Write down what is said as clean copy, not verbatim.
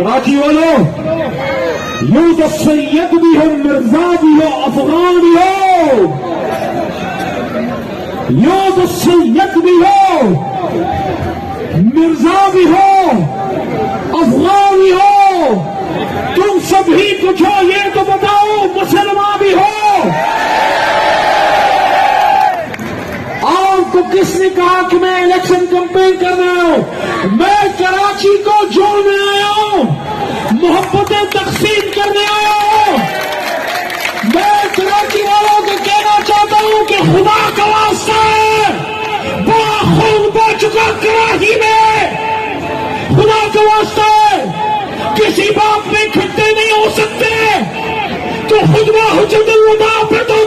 کراچی والوں، یوں تو سید بھی ہو، مرزا بھی ہو، افغان بھی ہو، یوں تو سید بھی ہو، مرزا بھی ہو، افغان بھی ہو، تم سبھی کچھ ہو، یہ تو بتاؤ مسلمان بھی ہو؟ آپ کو کس نے کہا کہ میں الیکشن کمپین کر رہا ہوں؟ میں کراچی کو جوڑنے آیا ہوں، محبتیں تقسیم کرنے آیا ہوں۔ میں کراچی والوں کو کہنا چاہتا ہوں کہ خدا کا واسطہ ہے، بڑا خون بہ چکا کراچی میں، خدا کا واسطہ ہے، کسی بات میں اکٹھے نہیں ہو سکتے تو خطبہ حجت الوداع پہ تو